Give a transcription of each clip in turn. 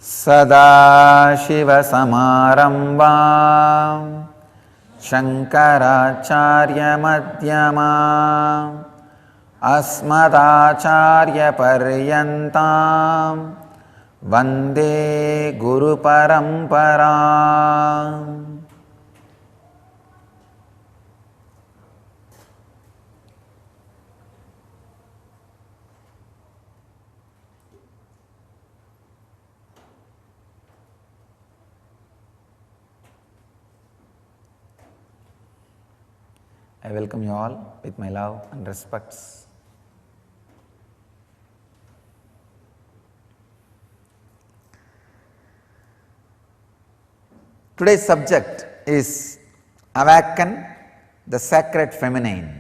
सदाशिवसमारम्भां शङ्कराचार्यमध्यमाम् अस्मदाचार्यपर्यन्तां वन्दे गुरुपरम्पराम्। I welcome you all with my love and respects. Today's subject is Awaken the Sacred Feminine.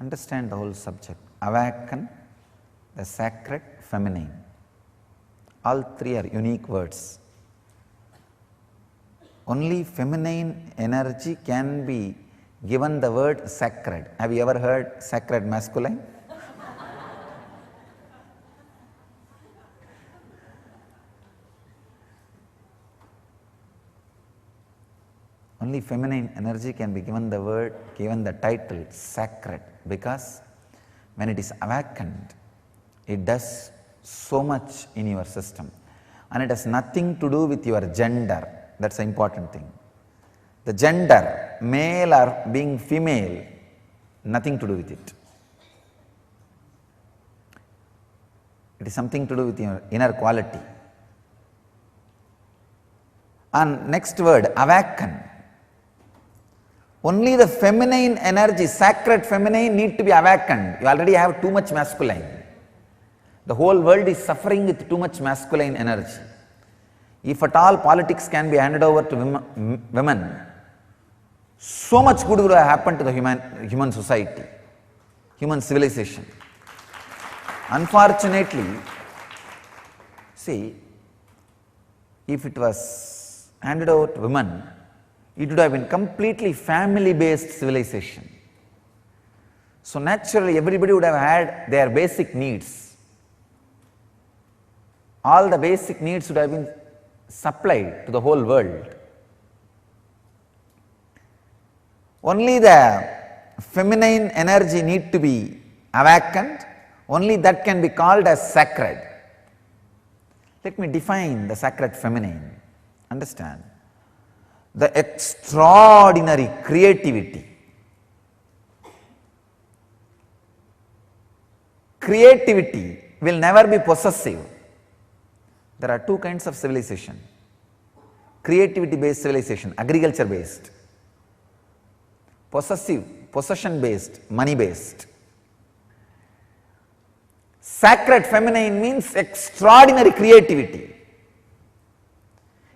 Understand the whole subject. Awaken the Sacred Feminine. All three are unique words. Only feminine energy can be given the word sacred. Have you ever heard sacred masculine? Only feminine energy can be given the title sacred, because when it is awakened, it does so much in your system, and it has nothing to do with your gender. That's the important thing. The gender, male or being female, nothing to do with it. It is something to do with your inner quality. And next word, awaken. Only the feminine energy, sacred feminine, need to be awakened. You already have too much masculine. The whole world is suffering with too much masculine energy. If at all politics can be handed over to women, so much good would have happened to the human society, human civilization. Unfortunately, see, if it was handed over to women, it would have been completely family-based civilization. So naturally, everybody would have had their basic needs. All the basic needs would have been supplied to the whole world. Only the feminine energy need to be awakened. Only that can be called as sacred. Let me define the sacred feminine. Understand? The extraordinary creativity. Creativity will never be possessive. There are two kinds of civilization: creativity based civilization, agriculture based; possession based, money based. Sacred feminine means extraordinary creativity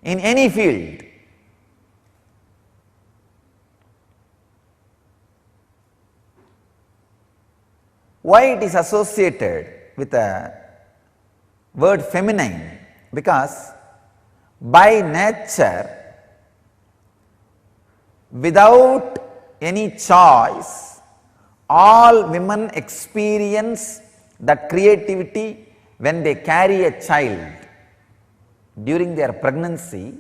in any field. Why it is associated with the word feminine? Because by nature, without any choice, all women experience that creativity when they carry a child. During their pregnancy,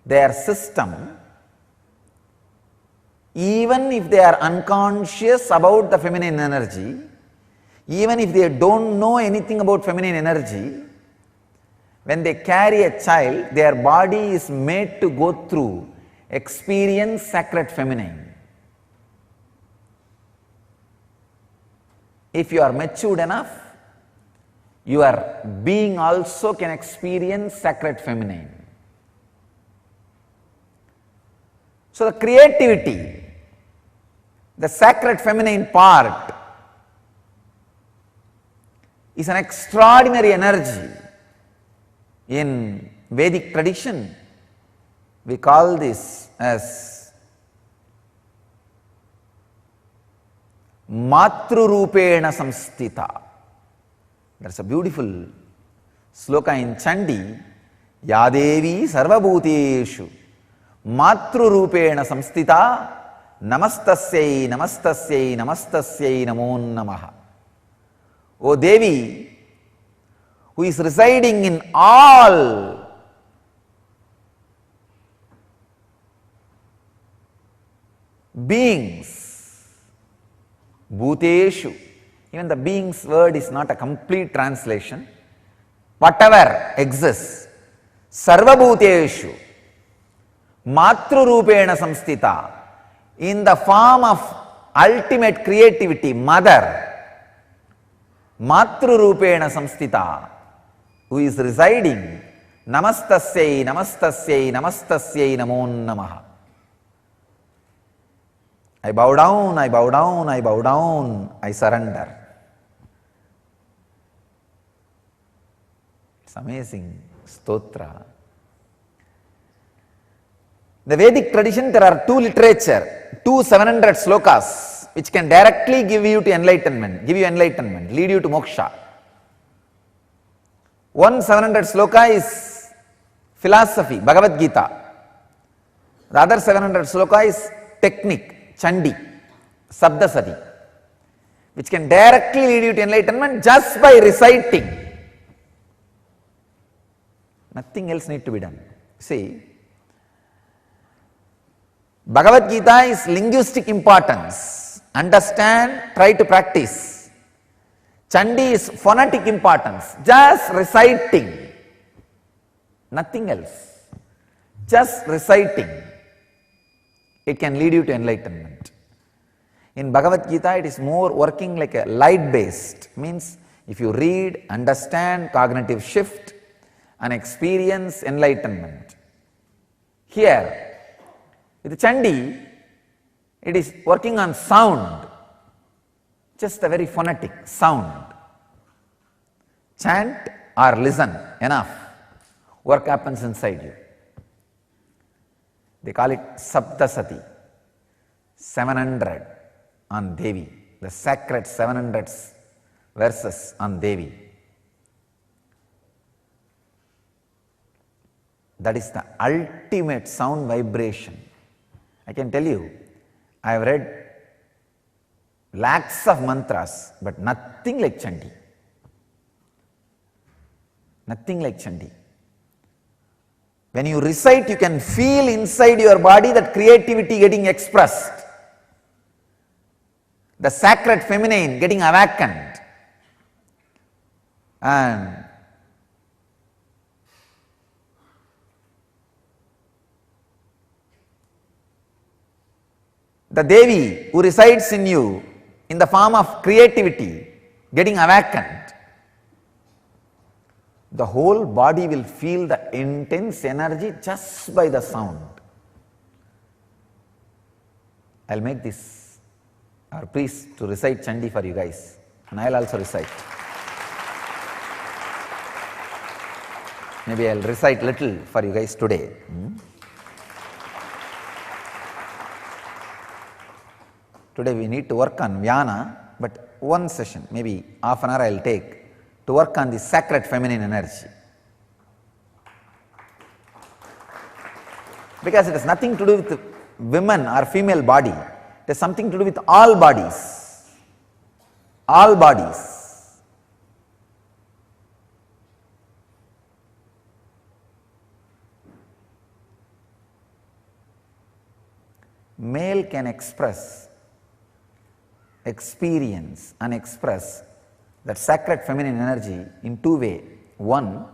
their system, even if they are unconscious about the feminine energy, even if they don't know anything about feminine energy, when they carry a child, their body is made to go through, experience sacred feminine. If you are matured enough, your being also can experience sacred feminine. So the creativity, the sacred feminine part, is an extraordinary energy. In Vedic tradition, we call this as Matrurupena Samstita. That's a beautiful sloka in Chandi, Yadevi Sarvabhuteshu Matrurupena Samstita Namastasyai Namastasyai Namastasyai Namo Namaha. O Devi, who is residing in all beings, Bhuteshu. Even the beings word is not a complete translation. Whatever exists, Sarvabhuteshu, Matrurupena Samstita, in the form of ultimate creativity, Mother, Matrurupena Samstita, who is residing, Namastasyai, Namastasyai, Namastasyai Namo Namaha. I bow down, I bow down, I bow down, I surrender. It's amazing stotra. The Vedic tradition, there are two 700 slokas which can directly give you to enlightenment, lead you to moksha. One 700 sloka is philosophy, Bhagavad Gita. The other 700 sloka is technique, Chandi, Sabdasati, which can directly lead you to enlightenment just by reciting. Nothing else need to be done. See, Bhagavad Gita is linguistic importance. Understand, try to practice. Chandi is phonetic importance. Just reciting. Nothing else. Just reciting. It can lead you to enlightenment. In Bhagavad Gita, it is more working like a light based. Means if you read, understand, cognitive shift and experience enlightenment. Here, with Chandi, it is working on sound, just a very phonetic sound. Chant or listen, enough. Work happens inside you. They call it Saptasati, 700 on Devi, the sacred 700 verses on Devi. That is the ultimate sound vibration. I can tell you, I have read lakhs of mantras, but nothing like Chandi. Nothing like Chandi. When you recite, you can feel inside your body that creativity getting expressed. The sacred feminine getting awakened. And the Devi who resides in you in the form of creativity getting awakened. The whole body will feel the intense energy just by the sound. I'll make this our priest to recite Chandi for you guys, and I'll also recite. Maybe I'll recite little for you guys today. Today we need to work on Vyana, but one session, maybe half an hour I'll take to work on the sacred feminine energy. Because it has nothing to do with women or female body, it has something to do with all bodies. All bodies. Male can express, experience and express that sacred feminine energy in two ways. One,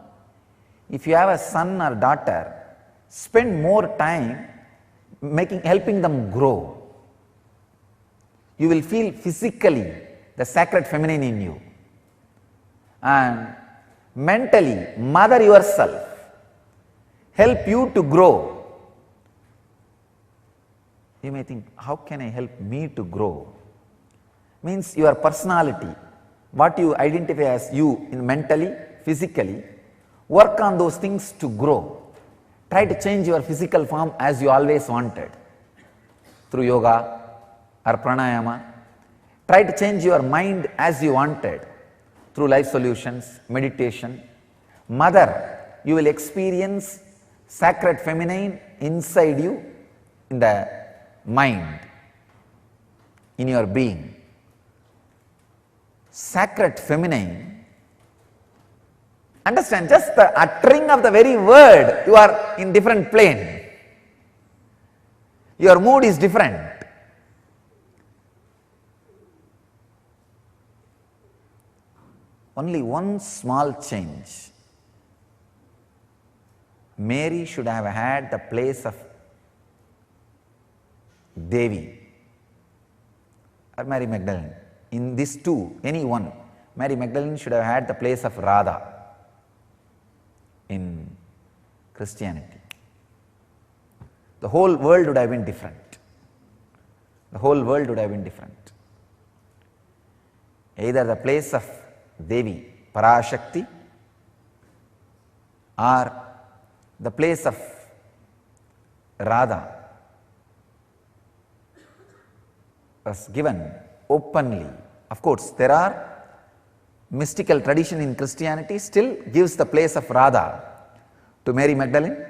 if you have a son or daughter, spend more time helping them grow. You will feel physically the sacred feminine in you. And mentally, mother yourself, help you to grow. You may think, how can I help me to grow? Means your personality, what you identify as you mentally, physically, work on those things to grow. Try to change your physical form as you always wanted, through yoga or pranayama. Try to change your mind as you wanted, through life solutions, meditation, Mother, you will experience sacred feminine inside you, in the mind, in your being. Sacred feminine, understand, just the uttering of the very word, you are in different plane. Your mood is different. Only one small change. Mary should have had the place of Devi or Mary Magdalene. In these two, any one, Mary Magdalene should have had the place of Radha in Christianity. The whole world would have been different. The whole world would have been different. Either the place of Devi, Parashakti, or the place of Radha was given openly. Of course, there are mystical tradition in Christianity still gives the place of Radha to Mary Magdalene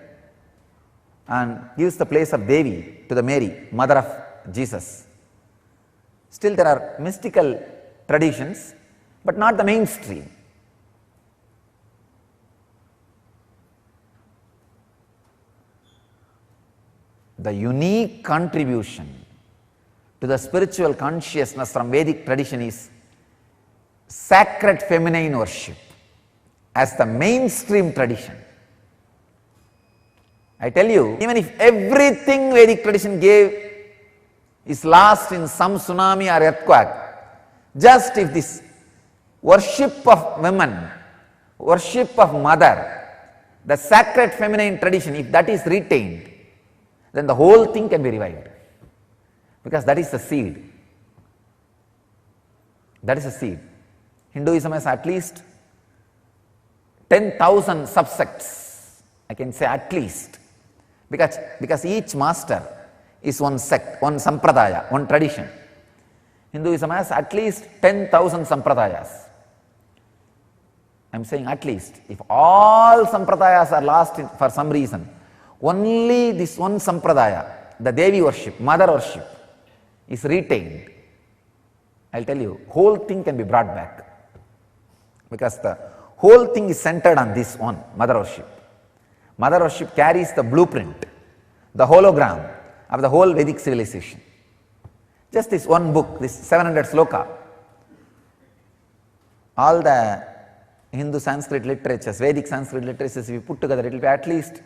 and gives the place of Devi to the Mary, mother of Jesus. Still there are mystical traditions, but not the mainstream. The unique contribution to the spiritual consciousness from Vedic tradition is sacred feminine worship as the mainstream tradition. I tell you, even if everything Vedic tradition gave is lost in some tsunami or earthquake, just if this worship of women, worship of mother, the sacred feminine tradition, if that is retained, then the whole thing can be revived. Because that is the seed. That is the seed. Hinduism has at least 10,000 subsects, I can say at least. Because each master is one sect, one sampradaya, one tradition. Hinduism has at least 10,000 sampradayas. I am saying at least. If all sampradayas are lost for some reason, only this one sampradaya, the Devi worship, mother worship, is retained, I will tell you, whole thing can be brought back. Because the whole thing is centered on this one, mother worship. Mother worship carries the blueprint, the hologram of the whole Vedic civilization. Just this one book, this 700 sloka, all the Hindu Sanskrit literatures, Vedic Sanskrit literatures, if you put together, it will be at least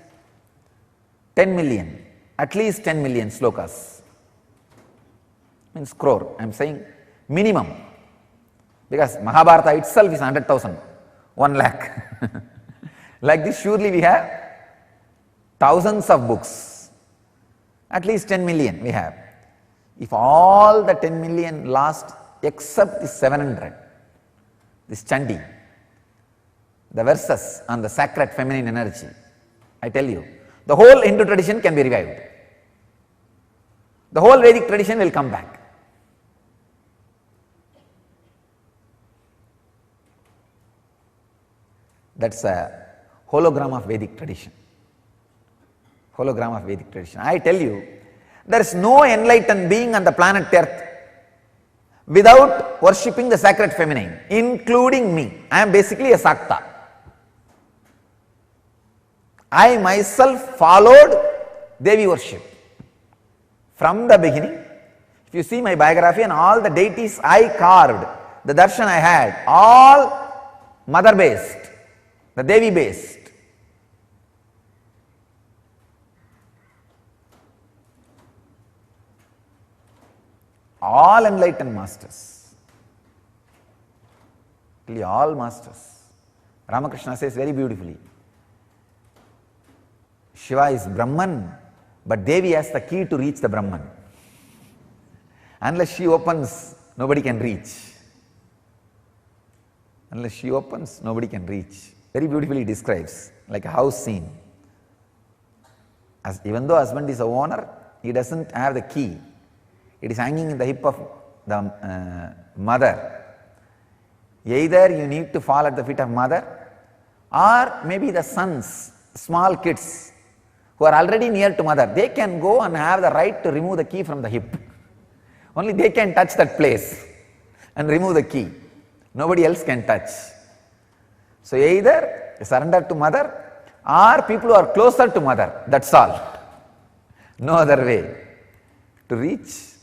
10 million, at least 10 million slokas. Means crore, I am saying minimum. Because Mahabharata itself is 100,000, 1 lakh. Like this, surely we have thousands of books, at least 10 million we have. If all the 10 million lost except this 700, this Chandi, the verses on the sacred feminine energy, I tell you, the whole Hindu tradition can be revived. The whole Vedic tradition will come back. That's a hologram of Vedic tradition. Hologram of Vedic tradition. I tell you, there is no enlightened being on the planet Earth without worshipping the sacred feminine, including me. I am basically a Sakta. I myself followed Devi worship from the beginning. If you see my biography and all the deities I carved, the darshan I had, all mother based, the Devi based. All enlightened masters, really all masters. Ramakrishna says very beautifully, Shiva is Brahman, but Devi has the key to reach the Brahman. Unless she opens, nobody can reach. Unless she opens, nobody can reach. Very beautifully describes, like a house scene. Even though husband is a owner, he doesn't have the key. It is hanging in the hip of the mother. Either you need to fall at the feet of mother, or maybe the sons, small kids who are already near to mother, they can go and have the right to remove the key from the hip. Only they can touch that place and remove the key. Nobody else can touch. So either surrender to mother or people who are closer to mother, that's all. No other way to reach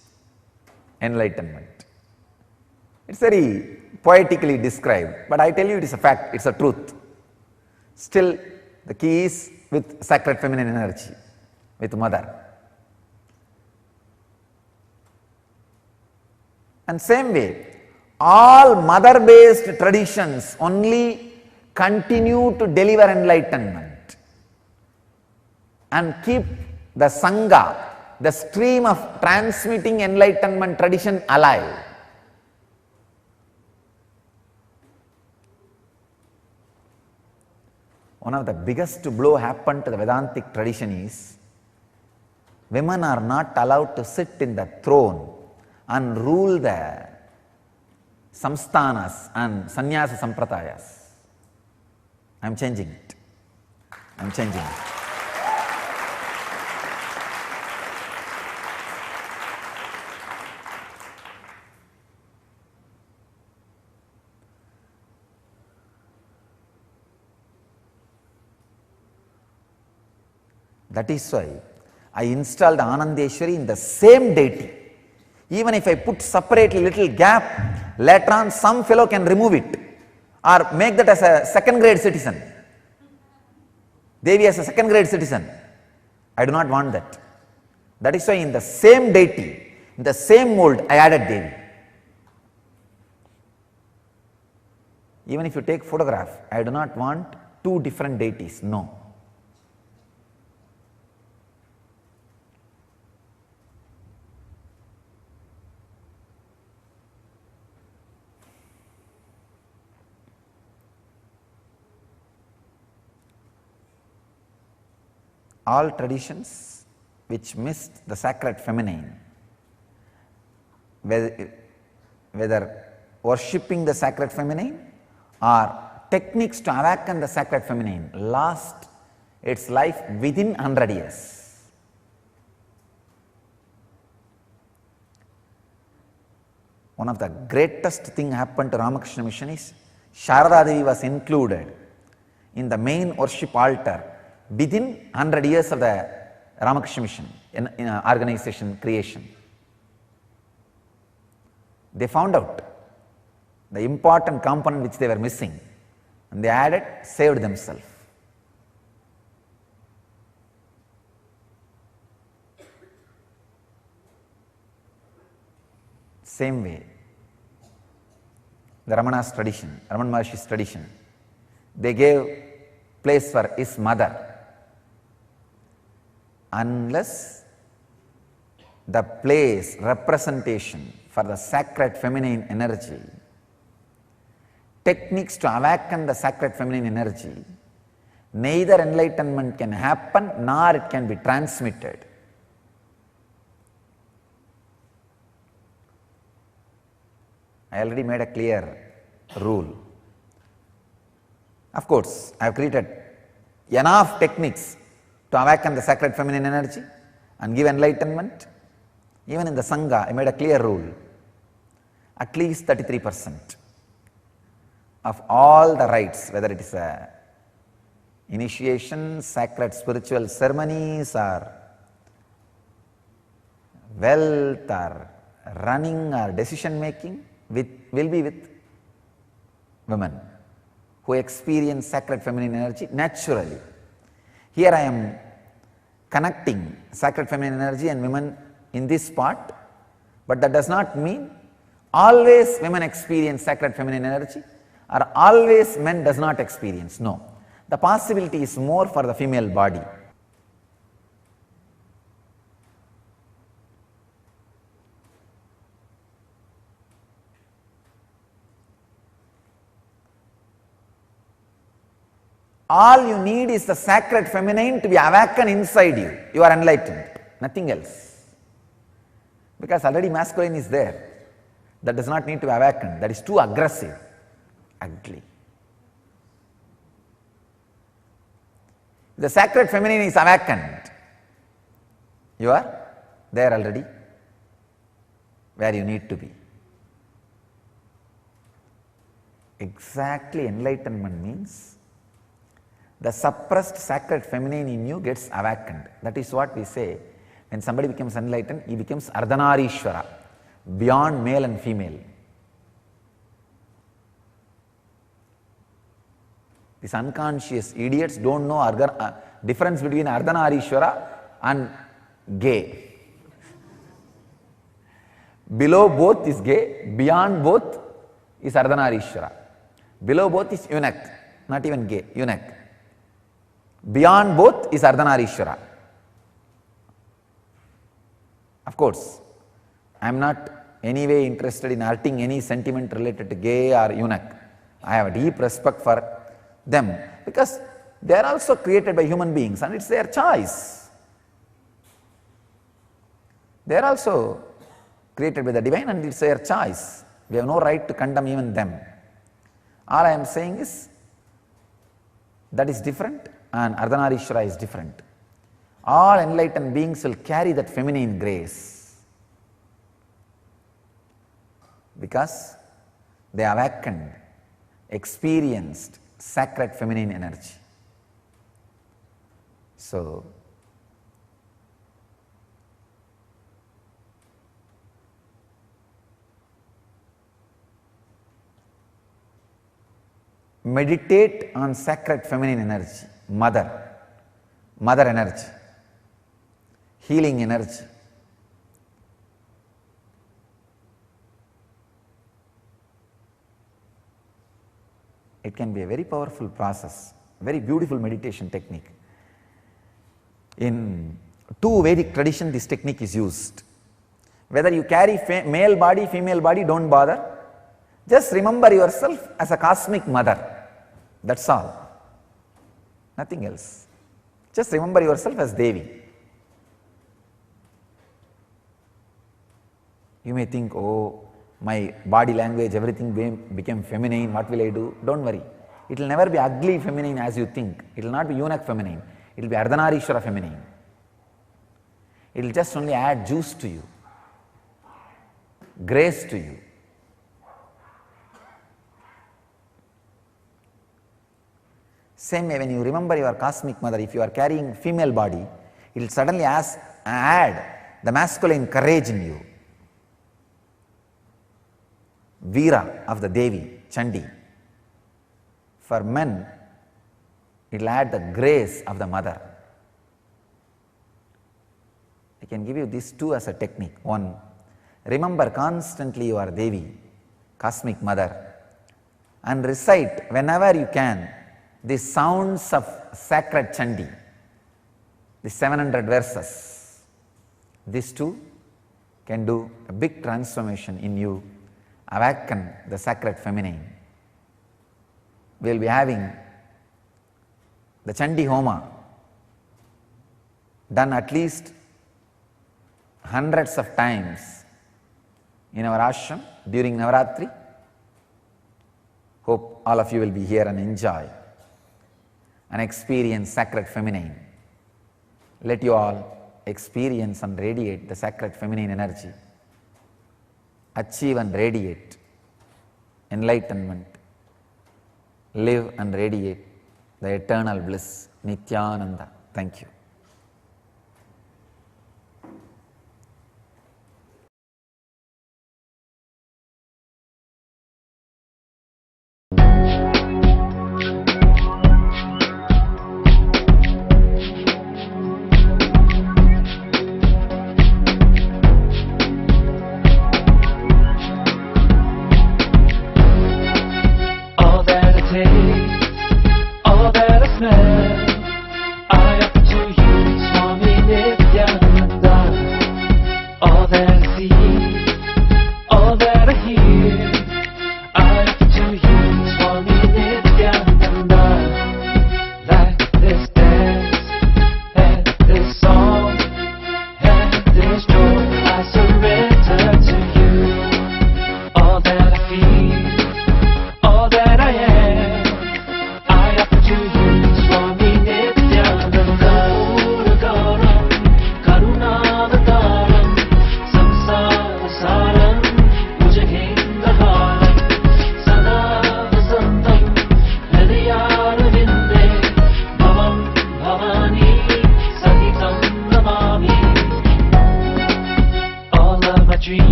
enlightenment. It's very poetically described, but I tell you it is a fact, it's a truth. Still, the key is with sacred feminine energy, with mother. And same way, all mother-based traditions only continue to deliver enlightenment and keep the Sangha, the stream of transmitting enlightenment tradition alive. One of the biggest blow happened to the Vedantic tradition is women are not allowed to sit in the throne and rule the samsthanas and sannyasa sampradayas. I am changing it. I am changing it. That is why I installed Anandeshwari in the same deity. Even if I put separately little gap, later on some fellow can remove it or make that as a second grade citizen. Devi as a second grade citizen. I do not want that. That is why in the same deity, in the same mold, I added Devi. Even if you take photograph, I do not want two different deities, no. All traditions which missed the sacred feminine, whether worshipping the sacred feminine or techniques to awaken the sacred feminine, lost its life within 100 years. One of the greatest thing happened to Ramakrishna Mission is Sharada Devi was included in the main worship altar within 100 years of the Ramakrishna Mission in organization creation. They found out the important component which they were missing and they added, saved themselves. Same way, the Ramana's tradition, Raman Maharshi's tradition, they gave place for his mother. Unless the place, representation for the sacred feminine energy, techniques to awaken the sacred feminine energy, neither enlightenment can happen nor it can be transmitted. I already made a clear rule. Of course, I have created enough techniques to awaken the sacred feminine energy and give enlightenment. Even in the Sangha, I made a clear rule. At least 33% of all the rites, whether it is a initiation, sacred spiritual ceremonies or wealth or running or decision making, will be with women who experience sacred feminine energy naturally. Here I am connecting sacred feminine energy and women in this part, but that does not mean always women experience sacred feminine energy or always men does not experience. No, the possibility is more for the female body. All you need is the sacred feminine to be awakened inside you. You are enlightened, nothing else. Because already masculine is there. That does not need to be awakened. That is too aggressive, ugly. The sacred feminine is awakened. You are there already, where you need to be. Exactly, enlightenment means the suppressed sacred feminine in you gets awakened. That is what we say. When somebody becomes enlightened, he becomes Ardhanarishwara, beyond male and female. These unconscious idiots don't know difference between Ardhanarishwara and gay. Below both is gay, beyond both is Ardhanarishwara. Below both is eunuch, not even gay, eunuch. Beyond both is Ardhanarishwara. Of course, I am not anyway interested in hurting any sentiment related to gay or eunuch. I have a deep respect for them because they are also created by human beings and it's their choice. They are also created by the divine and it's their choice. We have no right to condemn even them. All I am saying is that is different and Ardhanarishwara is different. All enlightened beings will carry that feminine grace because they awakened, experienced sacred feminine energy. So, meditate on sacred feminine energy, mother energy, healing energy. It can be a very powerful process, very beautiful meditation technique. In two Vedic tradition, this technique is used. Whether you carry male body, female body, don't bother. Just remember yourself as a cosmic mother. That's all. Nothing else. Just remember yourself as Devi. You may think, oh, my body language, everything became feminine, what will I do? Don't worry. It will never be ugly feminine as you think. It will not be eunuch feminine. It will be Ardhanarishwara feminine. It will just only add juice to you, grace to you. Same way when you remember your cosmic mother, if you are carrying female body, it will suddenly add the masculine courage in you. Veera of the Devi, Chandi. For men, it will add the grace of the mother. I can give you these two as a technique. One, remember constantly you are Devi, cosmic mother, and recite whenever you can the sounds of sacred Chandi, the 700 verses. These two can do a big transformation in you, awaken the sacred feminine. We will be having the Chandi Homa done at least hundreds of times in our ashram during Navaratri. Hope all of you will be here and enjoy and experience sacred feminine. Let you all experience and radiate the sacred feminine energy. Achieve and radiate enlightenment. Live and radiate the eternal bliss, Nityananda. Thank you. Surrender.